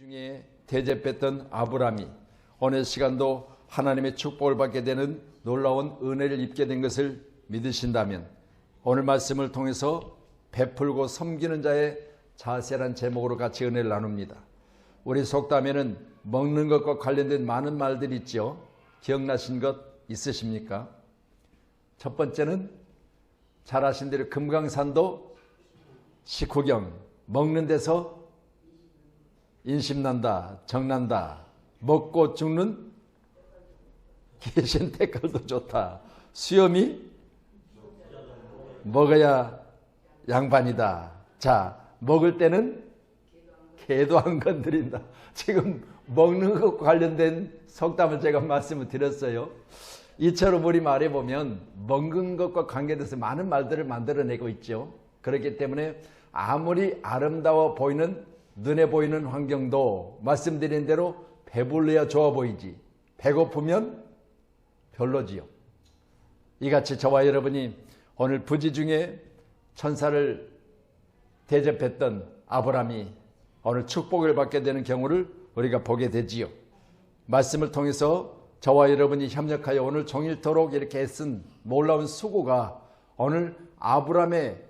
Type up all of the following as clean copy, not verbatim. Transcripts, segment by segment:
중에 대접했던 아브라함이 오늘 시간도 하나님의 축복을 받게 되는 놀라운 은혜를 입게 된 것을 믿으신다면 오늘 말씀을 통해서 베풀고 섬기는 자의 자세란 제목으로 같이 은혜를 나눕니다. 우리 속담에는 먹는 것과 관련된 많은 말들이 있죠. 기억나신 것 있으십니까? 첫 번째는 잘 아신 대로 금강산도 식후경, 먹는 데서 인심난다, 정난다, 먹고 죽는 귀신 때깔도 좋다, 수염이 먹어야 양반이다. 자, 먹을 때는 개도 안 건드린다. 지금 먹는 것과 관련된 속담을 제가 말씀을 드렸어요. 이처럼 우리 말에 보면 먹는 것과 관계돼서 많은 말들을 만들어내고 있죠. 그렇기 때문에 아무리 아름다워 보이는 눈에 보이는 환경도 말씀드린 대로 배불러야 좋아 보이지 배고프면 별로지요. 이같이 저와 여러분이 오늘 부지 중에 천사를 대접했던 아브라함이 오늘 축복을 받게 되는 경우를 우리가 보게 되지요. 말씀을 통해서 저와 여러분이 협력하여 오늘 종일토록 이렇게 애쓴 놀라운 수고가 오늘 아브라함의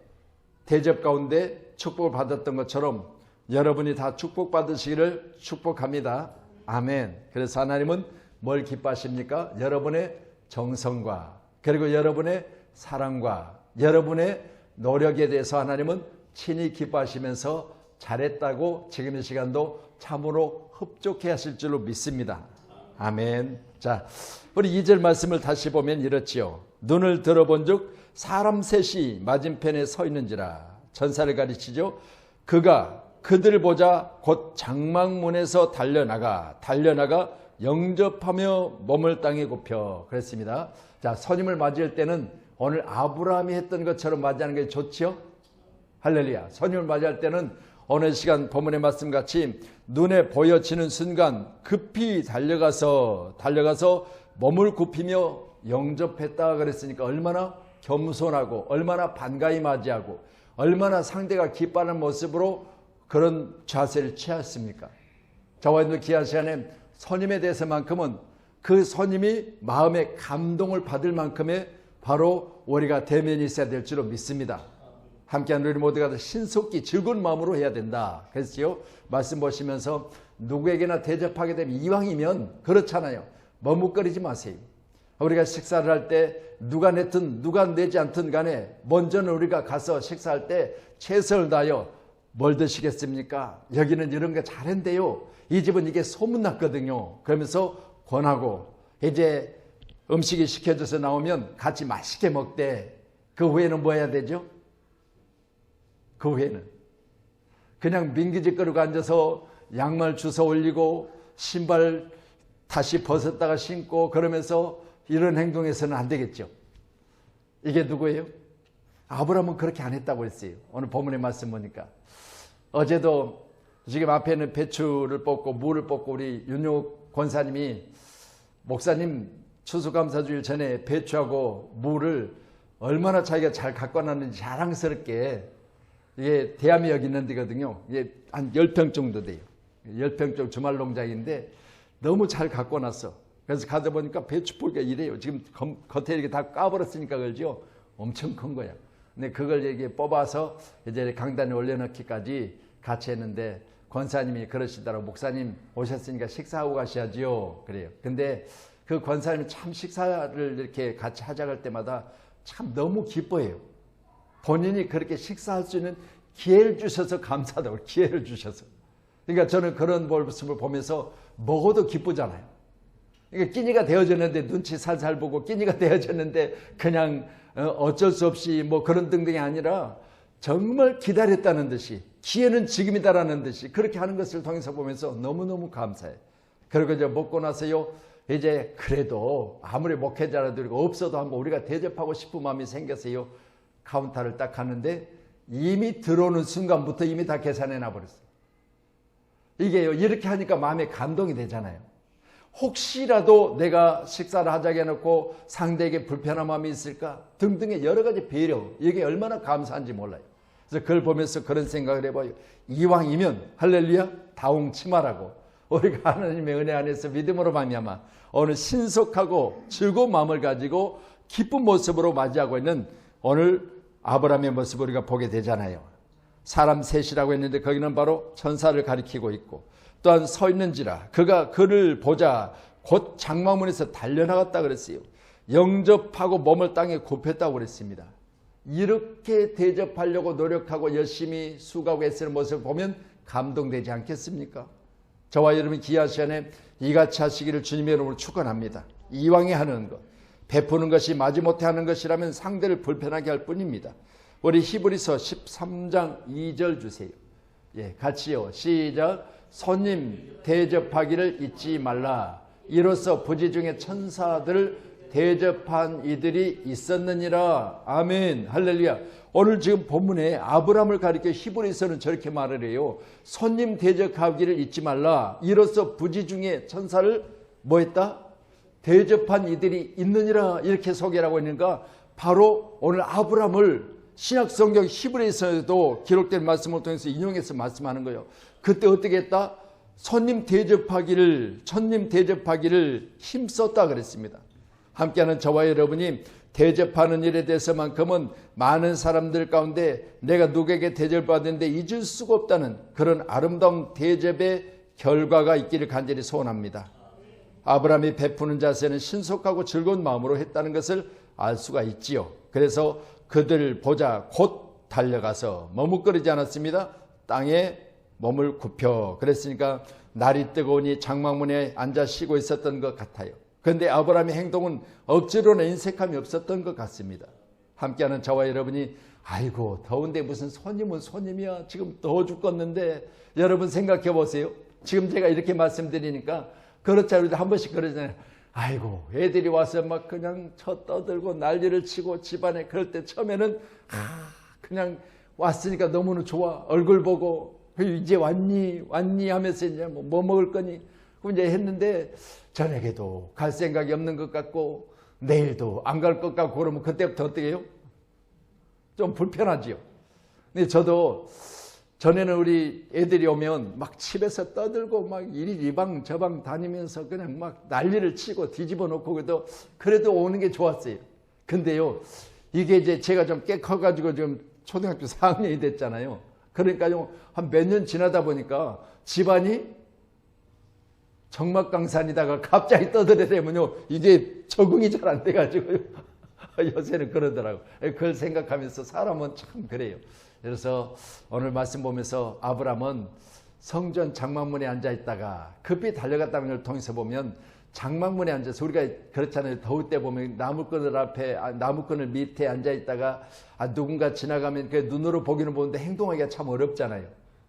대접 가운데 축복을 받았던 것처럼 여러분이 다 축복받으시기를 축복합니다. 아멘. 그래서 하나님은 뭘 기뻐하십니까? 여러분의 정성과 그리고 여러분의 사랑과 여러분의 노력에 대해서 하나님은 친히 기뻐하시면서 잘했다고 지금 이 시간도 참으로 흡족해 하실 줄로 믿습니다. 아멘. 자, 우리 2절 말씀을 다시 보면 이렇지요. 눈을 들어본 즉 사람 셋이 맞은편에 서 있는지라. 천사를 가리치죠. 그가 그들을 보자 곧 장막문에서 달려나가 영접하며 몸을 땅에 굽혀. 그랬습니다. 자, 선임을 맞이할 때는 오늘 아브라함이 했던 것처럼 맞이하는 게 좋지요. 할렐루야. 선임을 맞이할 때는 오늘 시간 본문의 말씀같이 눈에 보여지는 순간 급히 달려가서 몸을 굽히며 영접했다 그랬으니까 얼마나 겸손하고 얼마나 반가이 맞이하고 얼마나 상대가 기뻐하는 모습으로 그런 자세를 취했습니까? 저와 여러분들 귀한 시간에 선임에 대해서만큼은 그 선임이 마음에 감동을 받을 만큼의 바로 우리가 대면이 있어야 될 줄로 믿습니다. 함께하는 우리 모두가 신속히 즐거운 마음으로 해야 된다. 그랬지요. 말씀 보시면서 누구에게나 대접하게 되면 이왕이면 그렇잖아요. 머뭇거리지 마세요. 우리가 식사를 할 때 누가 냈든 누가 내지 않든 간에 먼저는 우리가 가서 식사할 때 최선을 다하여 뭘 드시겠습니까? 여기는 이런 거 잘한대요. 이 집은 이게 소문났거든요. 그러면서 권하고 이제 음식이 시켜져서 나오면 같이 맛있게 먹되 그 후에는 뭐 해야 되죠? 그 후에는 그냥 민기직거리고 앉아서 양말 주워 올리고 신발 다시 벗었다가 신고 그러면서 이런 행동에서는 안 되겠죠. 이게 누구예요? 아브라함은 그렇게 안 했다고 했어요. 오늘 본문의 말씀 보니까. 어제도 지금 앞에는 배추를 뽑고 무를 뽑고 우리 윤용 권사님이 목사님 추수감사주일 전에 배추하고 무를 얼마나 자기가 잘 갖고 왔는지 자랑스럽게 이게 대암이 여기 있는 데거든요. 이게 한 10평 정도 돼요. 10평 정도 주말 농장인데 너무 잘 갖고 놨어. 그래서 가다 보니까 배추 뿌리가 이래요. 지금 겉에 이렇게 다 까버렸으니까 그러죠. 엄청 큰 거야. 근데 그걸 이렇게 뽑아서 이제 강단에 올려놓기까지 같이 했는데 권사님이 그러시더라고. 목사님 오셨으니까 식사하고 가셔야지요. 그래요. 근데 그 권사님이 참 식사를 이렇게 같이 하자고 할 때마다 참 너무 기뻐해요. 본인이 그렇게 식사할 수 있는 기회를 주셔서 감사하다고. 기회를 주셔서. 그러니까 저는 그런 모습을 보면서 먹어도 기쁘잖아요. 그러니까 끼니가 되어졌는데 눈치 살살 보고 끼니가 되어졌는데 그냥 어쩔 수 없이 뭐 그런 등등이 아니라 정말 기다렸다는 듯이 기회는 지금이다라는 듯이 그렇게 하는 것을 통해서 보면서 너무너무 감사해. 그리고 이제 먹고 나서요. 이제 그래도 아무리 목회자라도 없어도 한번 우리가 대접하고 싶은 마음이 생겨서요. 카운터를 딱 하는데 이미 들어오는 순간부터 이미 다 계산해 놔버렸어요. 이게요. 이렇게 하니까 마음에 감동이 되잖아요. 혹시라도 내가 식사를 하자고 해놓고 상대에게 불편한 마음이 있을까 등등의 여러 가지 배려, 이게 얼마나 감사한지 몰라요. 그래서 그걸 보면서 그런 생각을 해봐요. 이왕이면 할렐루야 다홍치마라고 우리가 하나님의 은혜 안에서 믿음으로 말미암아 오늘 신속하고 즐거운 마음을 가지고 기쁜 모습으로 맞이하고 있는 오늘 아브라함의 모습을 우리가 보게 되잖아요. 사람 셋이라고 했는데 거기는 바로 천사를 가리키고 있고 또한 서 있는지라 그가 그를 보자 곧 장막문에서 달려나갔다 그랬어요. 영접하고 몸을 땅에 굽혔다고 그랬습니다. 이렇게 대접하려고 노력하고 열심히 수고하고 애쓰는 모습을 보면 감동되지 않겠습니까? 저와 여러분 귀한 시간에 이같이 하시기를 주님의 이름으로 축원합니다. 이왕에 하는 것, 베푸는 것이 마지못해 하는 것이라면 상대를 불편하게 할 뿐입니다. 우리 히브리서 13장 2절 주세요. 예, 같이요. 시작. 손님 대접하기를 잊지 말라. 이로써 부지 중에 천사들을 대접한 이들이 있었느니라. 아멘. 할렐루야. 오늘 지금 본문에 아브라함을 가리켜 히브리서는 저렇게 말을 해요. 손님 대접하기를 잊지 말라. 이로써 부지 중에 천사를 뭐 했다? 대접한 이들이 있느니라. 이렇게 소개를 하고 있는가? 바로 오늘 아브라함을 신약성경 히브리서에도 기록된 말씀을 통해서 인용해서 말씀하는 거예요. 그때 어떻게 했다? 손님 대접하기를 힘썼다 그랬습니다. 함께하는 저와 여러분이 대접하는 일에 대해서만큼은 많은 사람들 가운데 내가 누구에게 대접받는데 잊을 수가 없다는 그런 아름다운 대접의 결과가 있기를 간절히 소원합니다. 아브라함이 베푸는 자세는 신속하고 즐거운 마음으로 했다는 것을 알 수가 있지요. 그래서 그들 보자 곧 달려가서 머뭇거리지 않았습니다. 땅에 몸을 굽혀. 그랬으니까 날이 뜨거우니 장막문에 앉아 쉬고 있었던 것 같아요. 그런데 아브라함의 행동은 억지로는 인색함이 없었던 것 같습니다. 함께하는 저와 여러분이 아이고 더운데 무슨 손님은 손님이야. 지금 더워 죽겠는데 여러분 생각해 보세요. 지금 제가 이렇게 말씀드리니까 그렇잖아요. 우리도 한 번씩 그러잖아요. 아이고 애들이 와서 막 그냥 떠들고 난리를 치고 집안에 그럴 때 처음에는 그냥 왔으니까 너무나 좋아. 얼굴 보고 이제 왔니 하면서 이제 뭐 먹을 거니 이제 했는데 저녁에도 갈 생각이 없는 것 같고 내일도 안 갈 것 같고 그러면 그때부터 어떻게 해요? 좀 불편하지요. 근데 저도 전에는 우리 애들이 오면 막 집에서 떠들고 막 이 방 저 방 다니면서 그냥 막 난리를 치고 뒤집어 놓고 그래도 오는 게 좋았어요. 근데요 이게 이제 제가 좀 꽤 커가지고 지금 초등학교 4학년이 됐잖아요. 그러니까 한 몇 년 지나다 보니까 집안이 정막강산이다가 갑자기 떠들어대면요 이게 적응이 잘 안 돼가지고요. 요새는 그러더라고요. 그걸 생각하면서 사람은 참 그래요. 그래서 오늘 말씀 보면서 아브라함은 성전 장막문에 앉아있다가 급히 달려갔다는 걸 통해서 보면 장막문에 앉아서 우리가 그렇잖아요. 더울 때 보면 나무꾼을 앞에 나무꾼을 밑에 앉아있다가 누군가 지나가면 그 눈으로 보기는 보는데 행동하기가 참 어렵잖아요.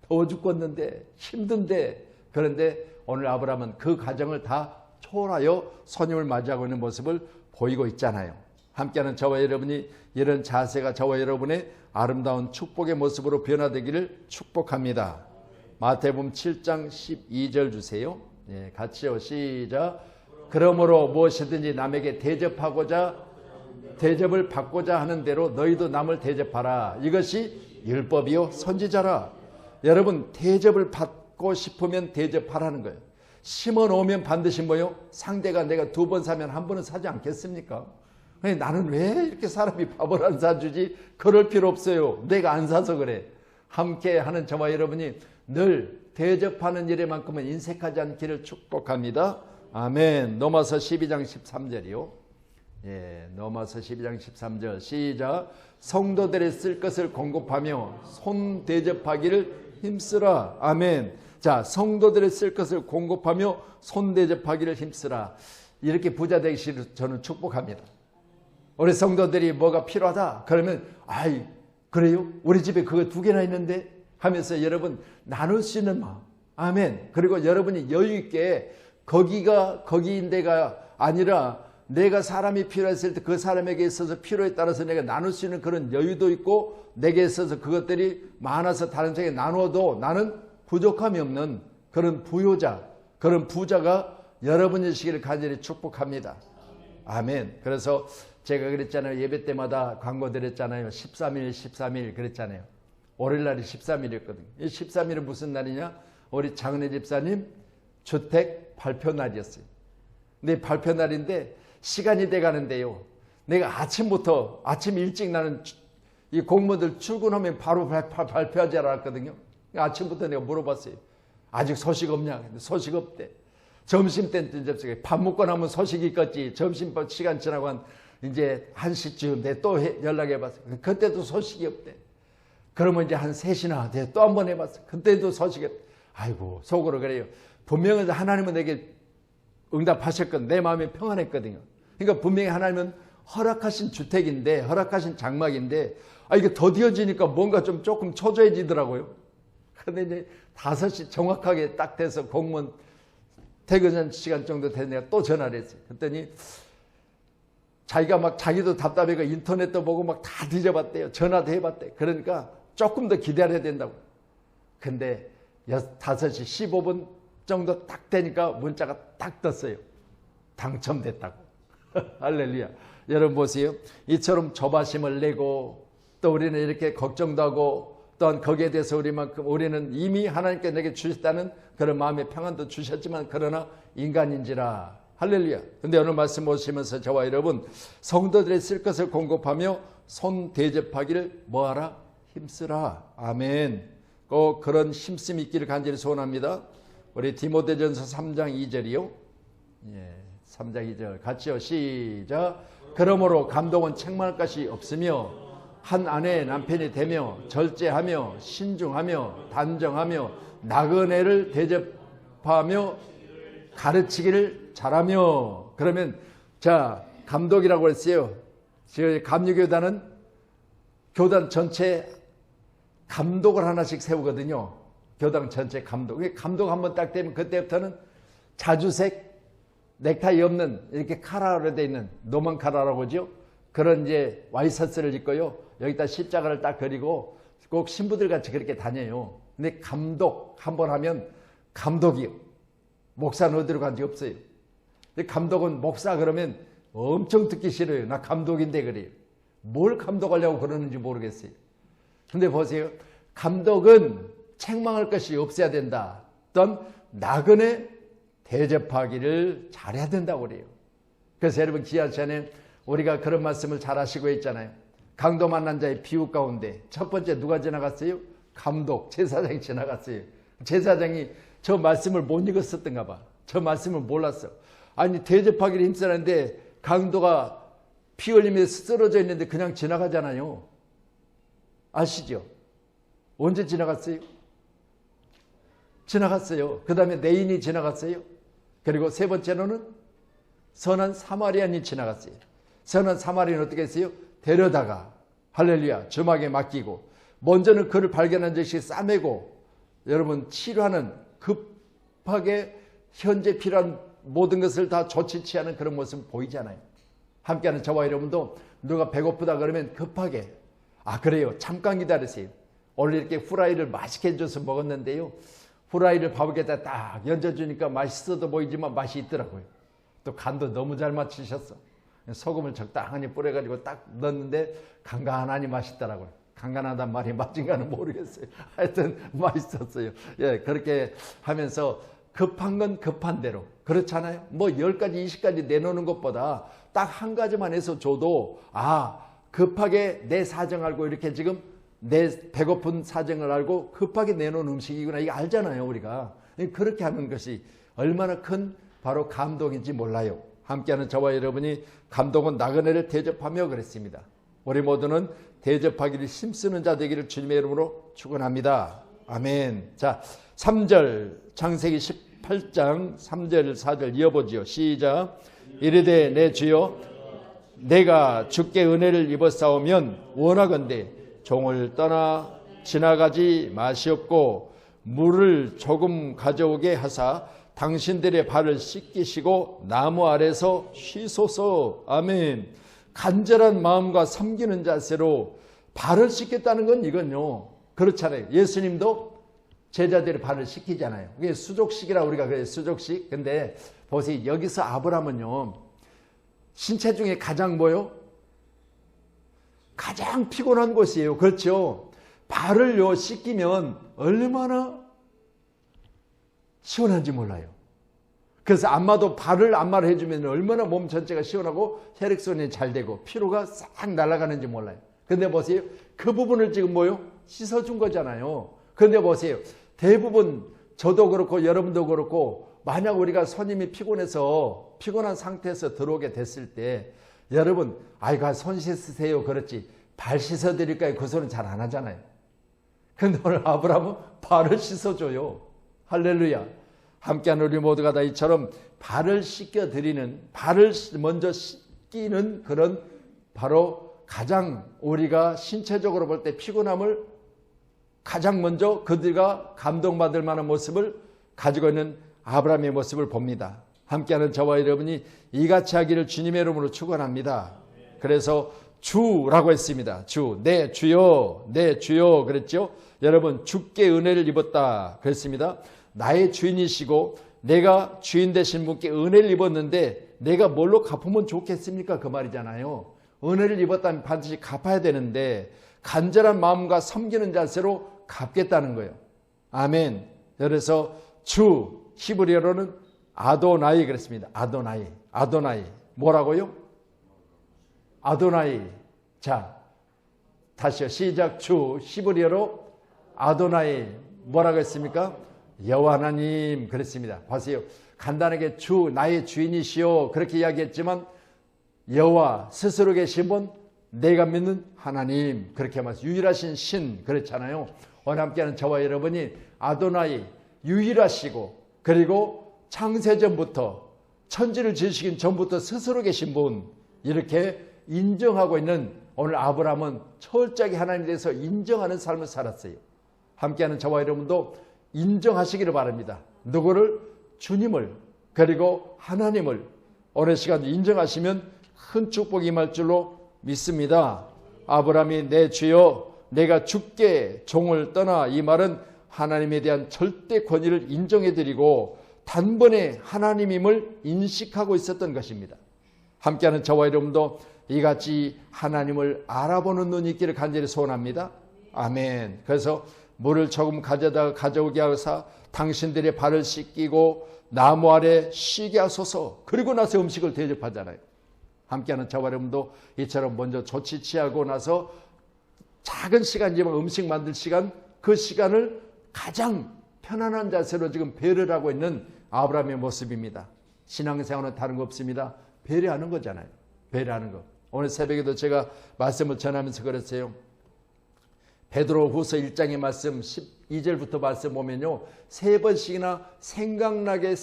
더워 죽겠는데 힘든데 그런데 오늘 아브라함은 그 과정을 다 초월하여 손님을 맞이하고 있는 모습을 보이고 있잖아요. 함께하는 저와 여러분이 이런 자세가 저와 여러분의 아름다운 축복의 모습으로 변화되기를 축복합니다. 마태복음 7장 12절 주세요. 예, 같이요. 시작. 그러므로 무엇이든지 남에게 대접을 받고자 하는 대로 너희도 남을 대접하라. 이것이 율법이요 선지자라. 여러분 대접을 받고 싶으면 대접하라는 거예요. 심어 놓으면 반드시 뭐요? 상대가 내가 2번 사면 1번은 사지 않겠습니까? 나는 왜 이렇게 사람이 밥을 안 사주지? 그럴 필요 없어요. 내가 안 사서 그래. 함께 하는 저와 여러분이 늘 대접하는 일에만큼은 인색하지 않기를 축복합니다. 아멘. 로마서 12장 13절이요. 예, 로마서 12장 13절 시작. 성도들의 쓸 것을 공급하며 손 대접하기를 힘쓰라. 아멘. 자, 성도들의 쓸 것을 공급하며 손 대접하기를 힘쓰라. 이렇게 부자 되기를 저는 축복합니다. 우리 성도들이 뭐가 필요하다 그러면 아이 그래요? 우리 집에 그거 2개나 있는데 하면서 여러분 나눌 수 있는 마음. 아멘. 그리고 여러분이 여유 있게 거기인 데가 아니라 내가 사람이 필요했을 때 그 사람에게 있어서 필요에 따라서 내가 나눌 수 있는 그런 여유도 있고 내게 있어서 그것들이 많아서 다른 쪽에 나누어도 나는 부족함이 없는 그런 부요자, 그런 부자가 여러분이시기를 간절히 축복합니다. 아멘. 그래서 제가 그랬잖아요. 예배 때마다 광고 드렸잖아요. 13일 그랬잖아요. 월요일날이 13일이었거든요. 이 13일은 무슨 날이냐? 우리 장은혜 집사님 주택 발표 날이었어요. 근데 발표 날인데 시간이 돼 가는데요. 내가 아침 일찍 나는 이 공무원들 출근하면 바로 발표하지 않았거든요. 아침부터 내가 물어봤어요. 아직 소식 없냐? 근데 소식 없대. 점심 때는 접속해. 밥 먹고 나면 소식이 있겠지. 점심 시간 지나고 한 이제 1시쯤 내 또 연락해 봤어. 그때도 소식이 없대. 그러면 이제 한 3시나 돼 또 한 번 해봤어. 그때도 소식이 없대. 아이고 속으로 그래요. 분명히 하나님은 내게 응답하셨거든. 내 마음이 평안했거든요. 그러니까 분명히 하나님은 허락하신 주택인데 허락하신 장막인데 이게 더디어지니까 뭔가 조금 초조해지더라고요. 근데 이제 5시 정확하게 딱 돼서 공무원 퇴근 시간 정도 돼서 내가 또 전화를 했어요. 그랬더니 자기도 답답해가 인터넷도 보고 막 다 뒤져봤대요. 전화도 해봤대. 그러니까 조금 더 기다려야 된다고. 근데 5시 15분 정도 딱 되니까 문자가 딱 떴어요. 당첨됐다고. 할렐루야. 여러분 보세요. 이처럼 조바심을 내고 또 우리는 이렇게 걱정도 하고 또한 거기에 대해서 우리는 이미 하나님께 내게 주셨다는 그런 마음의 평안도 주셨지만 그러나 인간인지라. 할렐루야. 근데 오늘 말씀 보시면서 저와 여러분 성도들의 쓸 것을 공급하며 손 대접하기를 뭐하라? 힘쓰라. 아멘. 꼭 그런 힘씀이 있기를 간절히 소원합니다. 우리 디모데전서 3장 2절이요. 3장 2절 같이요. 시작. 그러므로 감독은 책망할 것이 없으며 한 아내의 남편이 되며 절제하며 신중하며 단정하며 나그네를 대접하며 가르치기를 잘하며. 그러면 자 감독이라고 했어요. 감리교단은 교단 전체 감독을 하나씩 세우거든요. 교당 전체 감독. 감독 한번 딱 되면 그때부터는 자주색 넥타이 없는 이렇게 카라로 되어 있는 노만 카라라고 하죠. 그런 이제 와이셔츠를 입고요. 여기다 십자가를 딱 그리고 꼭 신부들 같이 그렇게 다녀요. 근데 감독 한번 하면 감독이요. 목사는 어디로 간지 없어요. 근데 감독은 목사 그러면 엄청 듣기 싫어요. 나 감독인데 그래요. 뭘 감독하려고 그러는지 모르겠어요. 근데 보세요. 감독은 책망할 것이 없어야 된다. 어떤 나그네 대접하기를 잘해야 된다고 그래요. 그래서 여러분 기한 시간에 우리가 그런 말씀을 잘 하시고 있잖아요. 강도 만난 자의 비유 가운데 첫 번째 누가 지나갔어요? 감독, 제사장이 지나갔어요. 제사장이 저 말씀을 못 읽었었던가 봐. 저 말씀을 몰랐어. 아니 대접하기를 힘쓰는데 강도가 피 흘리면서 쓰러져 있는데 그냥 지나가잖아요. 아시죠? 언제 지나갔어요? 지나갔어요. 그 다음에 내인이 지나갔어요. 그리고 세 번째로는 선한 사마리안이 지나갔어요. 선한 사마리안은 어떻게 했어요? 데려다가 할렐루야 주막에 맡기고 먼저는 그를 발견한 즉시 싸매고 여러분 치료하는 급하게 현재 필요한 모든 것을 다 조치 취하는 그런 모습 보이잖아요. 함께하는 저와 여러분도 누가 배고프다 그러면 급하게 그래요. 잠깐 기다리세요. 오늘 이렇게 후라이를 맛있게 해줘서 먹었는데요. 후라이를 밥에다 딱 얹어주니까 맛있어도 보이지만 맛이 있더라고요. 또 간도 너무 잘 맞추셨어. 소금을 적당히 뿌려가지고 딱 넣었는데 간간하니 맛있더라고요. 간간하단 말이 맞은가는 모르겠어요. 하여튼 맛있었어요. 예, 그렇게 하면서 급한 건 급한 대로. 그렇잖아요. 뭐 10가지, 20가지 내놓는 것보다 딱 한 가지만 해서 줘도 급하게 내 사정 알고 이렇게 지금 내 배고픈 사정을 알고 급하게 내놓은 음식이구나. 이거 알잖아요, 우리가. 그렇게 하는 것이 얼마나 큰 바로 감동인지 몰라요. 함께하는 저와 여러분이 감동은 나그네를 대접하며 그랬습니다. 우리 모두는 대접하기를 힘쓰는 자 되기를 주님의 이름으로 축원합니다. 아멘. 자, 3절 창세기 18장 3절 4절 이어보지요. 시작. 이르되 내 주여 내가 주께 은혜를 입었사오면 원하건대 종을 떠나 지나가지 마시옵고 물을 조금 가져오게 하사 당신들의 발을 씻기시고 나무 아래서 쉬소서. 아멘. 간절한 마음과 섬기는 자세로 발을 씻겠다는 건 이건요. 그렇잖아요. 예수님도 제자들의 발을 씻기잖아요. 그게 수족식이라 우리가 그래요. 수족식. 근데 보세요. 여기서 아브라함은요. 신체 중에 가장 뭐요? 가장 피곤한 곳이에요. 그렇죠. 발을요 씻기면 얼마나 시원한지 몰라요. 그래서 안마도 발을 안마를 해주면 얼마나 몸 전체가 시원하고 혈액순환이 잘 되고 피로가 싹 날아가는지 몰라요. 근데 보세요. 그 부분을 지금 뭐요? 씻어준 거잖아요. 근데 보세요. 대부분 저도 그렇고 여러분도 그렇고 만약 우리가 손님이 피곤해서 피곤한 상태에서 들어오게 됐을 때 여러분 아이고 손 씻으세요 그렇지 발 씻어드릴까요? 그 소리는 잘 안 하잖아요. 근데 오늘 아브라함은 발을 씻어줘요. 할렐루야. 함께하는 우리 모두가 다 이처럼 발을 씻겨드리는 발을 먼저 씻기는 그런 바로 가장 우리가 신체적으로 볼 때 피곤함을 가장 먼저 그들과 감동받을 만한 모습을 가지고 있는 아브라함의 모습을 봅니다. 함께하는 저와 여러분이 이같이 하기를 주님의 이름으로 축원합니다. 그래서 주라고 했습니다. 주, 내 주여, 내 주여 그랬죠. 여러분 주께 은혜를 입었다 그랬습니다. 나의 주인이시고 내가 주인 되신 분께 은혜를 입었는데 내가 뭘로 갚으면 좋겠습니까? 그 말이잖아요. 은혜를 입었다면 반드시 갚아야 되는데 간절한 마음과 섬기는 자세로 갚겠다는 거예요. 아멘. 그래서 주 히브리어로는 아도나이 그랬습니다. 아도나이. 아도나이. 뭐라고요? 아도나이. 자, 다시요. 시작. 주 히브리어로 아도나이. 뭐라고 했습니까? 여호와 하나님 그랬습니다. 보세요. 간단하게 주 나의 주인이시오 그렇게 이야기했지만 여호와 스스로 계신 분 내가 믿는 하나님 그렇게 말씀 유일하신 신 그랬잖아요. 오늘 함께하는 저와 여러분이 아도나이 유일하시고 그리고 창세전부터 천지를 지으시긴 전부터 스스로 계신 분 이렇게 인정하고 있는 오늘 아브라함은 철저하게 하나님에 대해서 인정하는 삶을 살았어요. 함께하는 저와 여러분도 인정하시기를 바랍니다. 누구를? 주님을 그리고 하나님을 오늘 시간 인정하시면 큰 축복이 임할 줄로 믿습니다. 아브라함이 내 주여 내가 주께 종을 떠나 이 말은 하나님에 대한 절대 권위를 인정해드리고 단번에 하나님임을 인식하고 있었던 것입니다. 함께하는 저와 여러분도 이같이 하나님을 알아보는 눈이 있기를 간절히 소원합니다. 아멘. 그래서 물을 조금 가져오게 하사 당신들의 발을 씻기고 나무 아래 쉬게 하소서. 그리고 나서 음식을 대접하잖아요. 함께하는 저와 여러분도 이처럼 먼저 조치 취하고 나서 작은 시간이지만 음식 만들 시간 그 시간을 가장 편안한 자세로 지금 배려를 하고 있는 아브라함의 모습입니다. 신앙생활은 다른 거 없습니다. 배려하는 거잖아요. 배려하는 거. 오늘 새벽에도 제가 말씀을 전하면서 그랬어요. 베드로 후서 1장의 말씀 12절부터 말씀 보면요. 3번씩이나 생각나게가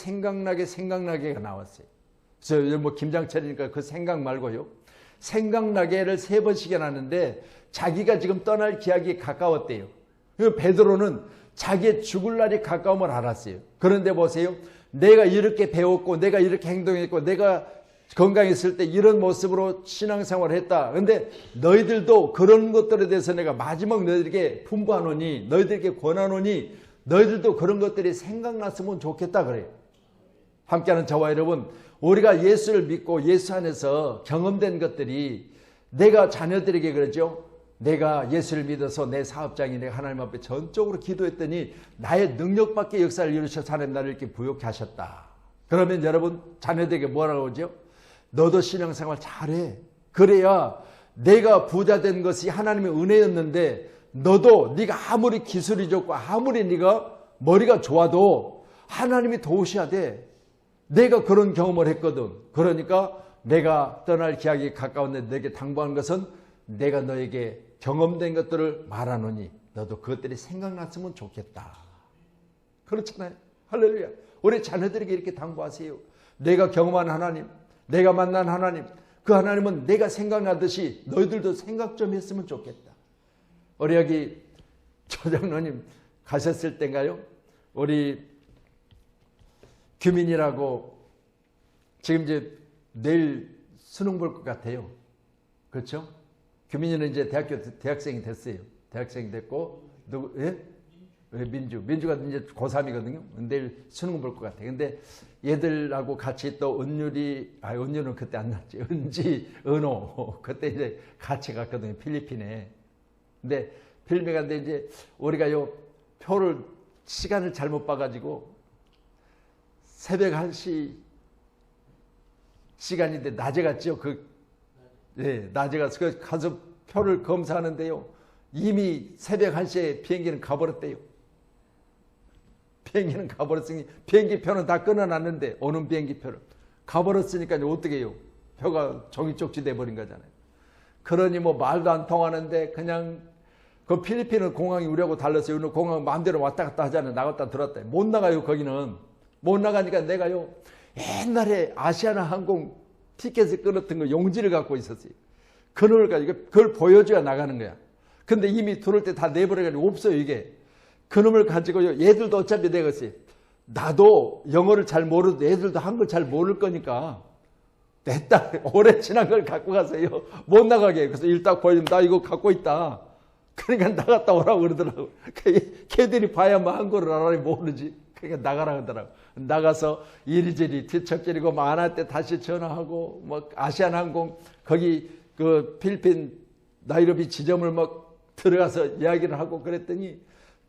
나왔어요. 그래서 뭐 김장철이니까 그 생각 말고요. 생각나게를 3번씩이나 하는데 자기가 지금 떠날 기약이 가까웠대요. 베드로는 자기의 죽을 날이 가까움을 알았어요. 그런데 보세요. 내가 이렇게 배웠고 내가 이렇게 행동했고 내가 건강했을 때 이런 모습으로 신앙생활을 했다. 그런데 너희들도 그런 것들에 대해서 내가 마지막 너희들에게 분부하노니 너희들에게 권하노니 너희들도 그런 것들이 생각났으면 좋겠다 그래요. 함께하는 저와 여러분 우리가 예수를 믿고 예수 안에서 경험된 것들이 내가 자녀들에게 그러죠. 내가 예수를 믿어서 내 사업장이 내가 하나님 앞에 전적으로 기도했더니 나의 능력 밖의 역사를 이루셔서 하나님 나를 이렇게 부욕케 하셨다. 그러면 여러분 자녀들에게 뭐라고 하죠? 너도 신앙생활 잘해. 그래야 내가 부자 된 것이 하나님의 은혜였는데 너도 네가 아무리 기술이 좋고 아무리 네가 머리가 좋아도 하나님이 도우셔야 돼. 내가 그런 경험을 했거든. 그러니까 내가 떠날 기약이 가까운데 내게 당부한 것은 내가 너에게 경험된 것들을 말하노니 너도 그것들이 생각났으면 좋겠다. 그렇잖아요. 할렐루야. 우리 자녀들에게 이렇게 당부하세요. 내가 경험한 하나님, 내가 만난 하나님, 그 하나님은 내가 생각나듯이 너희들도 생각 좀 했으면 좋겠다. 우리 여기 조장로님 가셨을 때인가요? 우리 규민이라고 지금 이제 내일 수능 볼 것 같아요. 그렇죠? 규민이는 이제 대학생이 됐어요. 대학생이 됐고, 누구, 예? 민주가 이제 고3이거든요. 내일 수능 볼 것 같아요. 근데 얘들하고 같이 또 은유는 그때 안 났지. 은지, 은호. 그때 이제 같이 갔거든요. 필리핀에. 근데 필리핀 갔는데 이제 우리가 요 표를 시간을 잘못 봐가지고 새벽 1시 시간인데 낮에 갔죠. 낮에 가서 표를 검사하는데요. 이미 새벽 1시에 비행기는 가버렸대요. 비행기는 가버렸으니 비행기 표는 다 끊어놨는데 오는 비행기 표를 가버렸으니까 어떻게 해요? 표가 종이 쪽지 돼버린 거잖아요. 그러니 뭐 말도 안 통하는데 그냥 그 필리핀은 공항이 우리하고 달랐어요. 우리는 공항 마음대로 왔다 갔다 하잖아요. 나갔다 들어왔다. 못 나가요. 거기는. 못 나가니까 내가요. 옛날에 아시아나 항공 티켓을 끊었던 거 용지를 갖고 있었어요. 그걸 가지고 그걸 보여줘야 나가는 거야. 근데 이미 들어올 때 다 내버려가지고 없어요. 이게. 그놈을 가지고요. 얘들도 어차피 내겠어요. 나도 영어를 잘 모르도 애들도 한글 잘 모를 거니까 됐다. 오래 지난 걸 갖고 가세요. 못 나가게. 그래서 일딱 보여주면 나 이거 갖고 있다. 그러니까 나갔다 오라고 그러더라고. 걔들이 봐야 뭐 한글을 알아니 모르지. 그러니까 나가라 그러더라고. 나가서 이리저리 뒤척거리고 뭐 안 할 때 다시 전화하고 뭐 아시아나항공 거기 그 필리핀 나이로비 지점을 막 들어가서 이야기를 하고 그랬더니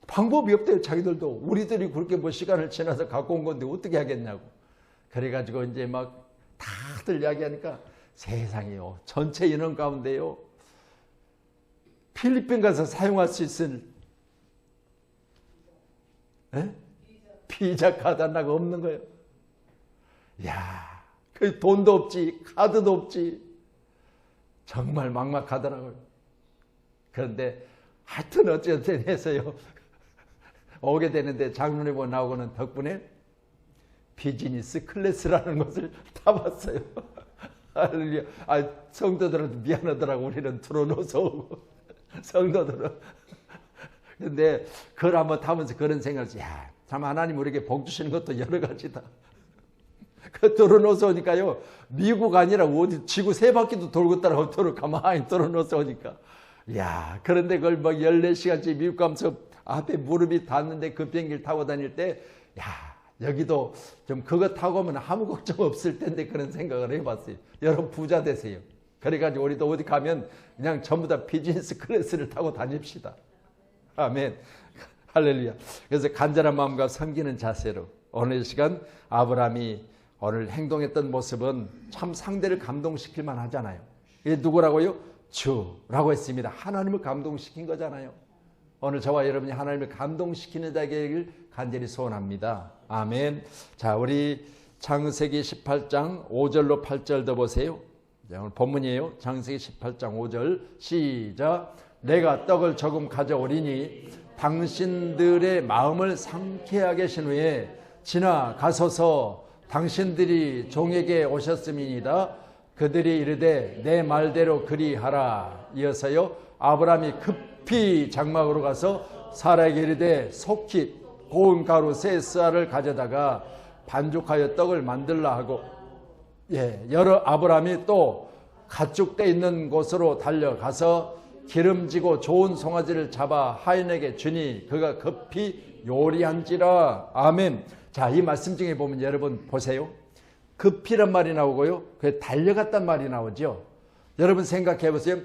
방법이 없대요. 자기들도. 우리들이 그렇게 뭐 시간을 지나서 갖고 온 건데 어떻게 하겠냐고. 그래가지고 이제 막 다들 이야기하니까 세상에요. 전체 인원 가운데요. 필리핀 가서 사용할 수 있을 비자 카드 하나가 없는 거예요. 이야, 그 돈도 없지, 카드도 없지. 정말 막막하더라고요. 그런데 하여튼 어쨌든 해서요. 오게 되는데 장로님 나오고는 덕분에 비즈니스 클래스라는 것을 타봤어요. 할렐루야. 성도들은 미안하더라고. 우리는 들어놓아서 오고. 성도들은. 근데 그걸 한번 타면서 그런 생각을 했어요. 참 하나님 우리에게 복 주시는 것도 여러 가지다. 그 들어놓아서 오니까요. 미국 아니라 어디 지구 세 바퀴도 돌고 따라고 가만히 들어놓아서 오니까. 그런데 그걸 막 14시간째 미국 가면서 앞에 무릎이 닿는데 그 비행기를 타고 다닐 때, 여기도 좀 그거 타고 오면 아무 걱정 없을 텐데 그런 생각을 해봤어요. 여러분 부자 되세요. 그래가지고 우리도 어디 가면 그냥 전부 다 비즈니스 클래스를 타고 다닙시다. 아멘. 할렐루야. 그래서 간절한 마음과 섬기는 자세로 오늘 시간 아브라함이 오늘 행동했던 모습은 참 상대를 감동시킬 만하잖아요. 이게 누구라고요? 주라고 했습니다. 하나님을 감동시킨 거잖아요. 오늘 저와 여러분이 하나님을 감동시키는 자가 되기를 간절히 소원합니다. 아멘. 자, 우리 창세기 18장 5절로 8절 보세요. 오늘 본문이에요. 창세기 18장 5절 시작. 내가 떡을 조금 가져오리니 당신들의 마음을 상쾌하게 하신 후에 지나가소서. 당신들이 종에게 오셨음이니이다. 그들이 이르되 내 말대로 그리하라. 이어서요. 아브라함이 급히 장막으로 가서 사라에게 이르되 속히 고운 가루 세 쌀을 가져다가 반죽하여 떡을 만들라 하고 여러 아브라함이 또 가축대 있는 곳으로 달려가서 기름지고 좋은 송아지를 잡아 하인에게 주니 그가 급히 요리한지라. 아멘. 자, 이 말씀 중에 보면 여러분 보세요. 급히란 말이 나오고요. 그게 달려갔단 말이 나오죠. 여러분 생각해 보세요.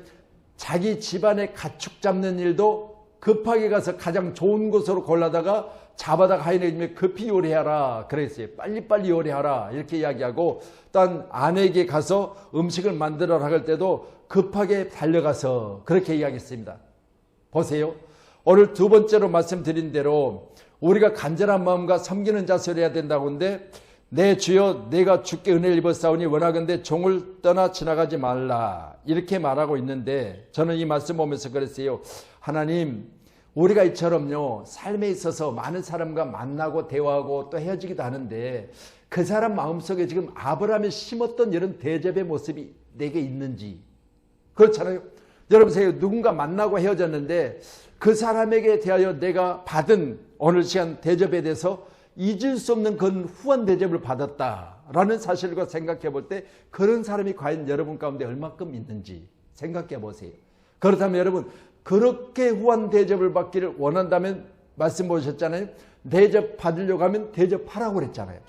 자기 집안의 가축 잡는 일도 급하게 가서 가장 좋은 곳으로 골라다가 잡아다가 하인에게 급히 요리하라 그랬어요. 빨리빨리 요리하라 이렇게 이야기하고 또 아내에게 가서 음식을 만들어라 할 때도 급하게 달려가서 그렇게 이야기했습니다. 보세요. 오늘 두 번째로 말씀드린 대로 우리가 간절한 마음과 섬기는 자세를 해야 된다고 하는데 내 주여 내가 주께 은혜를 입었사오니 원하건대 종을 떠나 지나가지 말라 이렇게 말하고 있는데 저는 이 말씀 보면서 그랬어요. 하나님 우리가 이처럼요 삶에 있어서 많은 사람과 만나고 대화하고 또 헤어지기도 하는데 그 사람 마음속에 지금 아브라함이 심었던 이런 대접의 모습이 내게 있는지 그렇잖아요. 여러분 보세요. 누군가 만나고 헤어졌는데 그 사람에게 대하여 내가 받은 오늘 시간 대접에 대해서 잊을 수 없는 그런 후한 대접을 받았다라는 사실과 생각해 볼 때 그런 사람이 과연 여러분 가운데 얼마큼 있는지 생각해 보세요. 그렇다면 여러분 그렇게 후한 대접을 받기를 원한다면 말씀 보셨잖아요. 대접 받으려고 하면 대접하라고 그랬잖아요.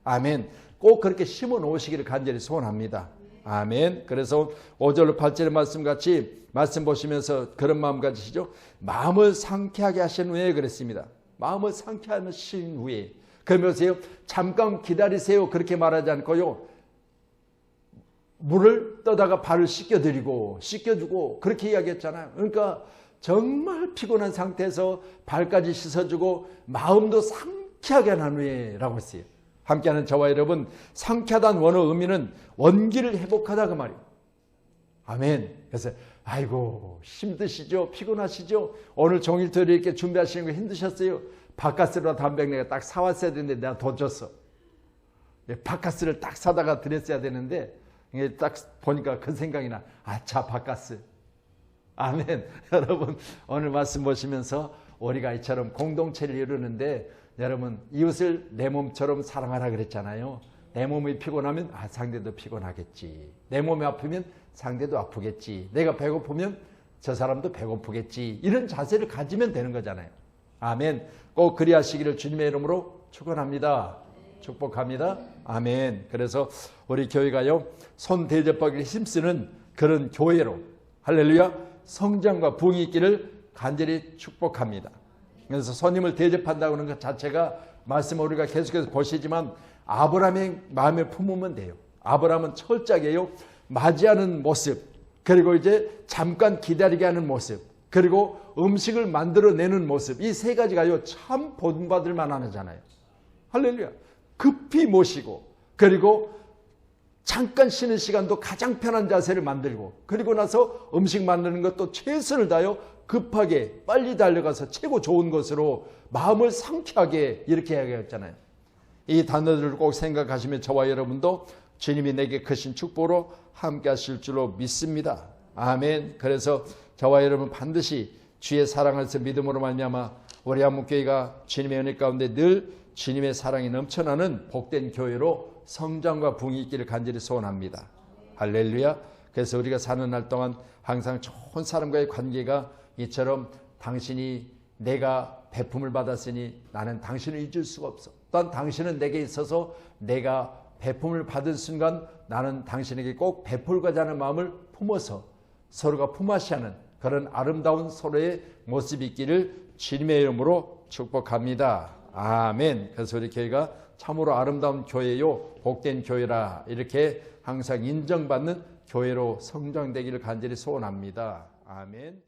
아멘. 꼭 그렇게 심어 놓으시기를 간절히 소원합니다. 아멘. 그래서 5절로 8절의 말씀 같이 말씀 보시면서 그런 마음 가지시죠. 마음을 상쾌하게 하신 후에 그랬습니다. 마음을 상쾌하게 하신 후에. 그러면서요. 잠깐 기다리세요. 그렇게 말하지 않고요. 물을 떠다가 발을 씻겨주고 그렇게 이야기했잖아요. 그러니까 정말 피곤한 상태에서 발까지 씻어주고 마음도 상쾌하게 한 후에 라고 했어요. 함께하는 저와 여러분, 상쾌하다는 원어 의미는 원기를 회복하다 그 말이에요. 아멘. 그래서 아이고 힘드시죠? 피곤하시죠? 오늘 종일 토요일 이렇게 준비하시는 거 힘드셨어요? 바카스로 담배 내가 딱 사왔어야 되는데 내가 더 줬어. 바카스를 딱 사다가 드렸어야 되는데 딱 보니까 그 생각이 나. 아차 바카스. 아멘. 여러분 오늘 말씀 보시면서 우리가 이처럼 공동체를 이루는데 여러분 이웃을 내 몸처럼 사랑하라 그랬잖아요. 내 몸이 피곤하면 상대도 피곤하겠지. 내 몸이 아프면 상대도 아프겠지. 내가 배고프면 저 사람도 배고프겠지. 이런 자세를 가지면 되는 거잖아요. 아멘. 꼭 그리하시기를 주님의 이름으로 축원합니다. 축복합니다. 아멘. 그래서 우리 교회가요 손 대접하기를 힘쓰는 그런 교회로 할렐루야 성장과 부흥이 있기를 간절히 축복합니다. 그래서 손님을 대접한다고 하는 것 자체가 말씀을 우리가 계속해서 보시지만 아브라함의 마음에 품으면 돼요. 아브라함은 철저하게요 맞이하는 모습, 그리고 이제 잠깐 기다리게 하는 모습, 그리고 음식을 만들어내는 모습, 이 세 가지가요 참 본받을 만하잖아요. 할렐루야. 급히 모시고, 그리고 잠깐 쉬는 시간도 가장 편한 자세를 만들고, 그리고 나서 음식 만드는 것도 최선을 다하여 급하게 빨리 달려가서 최고 좋은 것으로 마음을 상쾌하게 이렇게 이야기했잖아요. 이 단어들을 꼭 생각하시면 저와 여러분도 주님이 내게 크신 축복으로 함께 하실 줄로 믿습니다. 아멘. 그래서 저와 여러분 반드시 주의 사랑에서 믿음으로 말미암아 우리 한국교회가 주님의 은혜 가운데 늘 주님의 사랑이 넘쳐나는 복된 교회로 성장과 부흥이 있기를 간절히 소원합니다. 할렐루야. 그래서 우리가 사는 날 동안 항상 좋은 사람과의 관계가 이처럼 당신이 내가 베품을 받았으니 나는 당신을 잊을 수가 없어. 또한 당신은 내게 있어서 내가 베품을 받은 순간 나는 당신에게 꼭 베풀고자 하는 마음을 품어서 서로가 품앗이하는 그런 아름다운 서로의 모습이 있기를 주님의 이름으로 축복합니다. 아멘. 그래서 우리 교회가 참으로 아름다운 교회요 복된 교회라 이렇게 항상 인정받는 교회로 성장되기를 간절히 소원합니다. 아멘.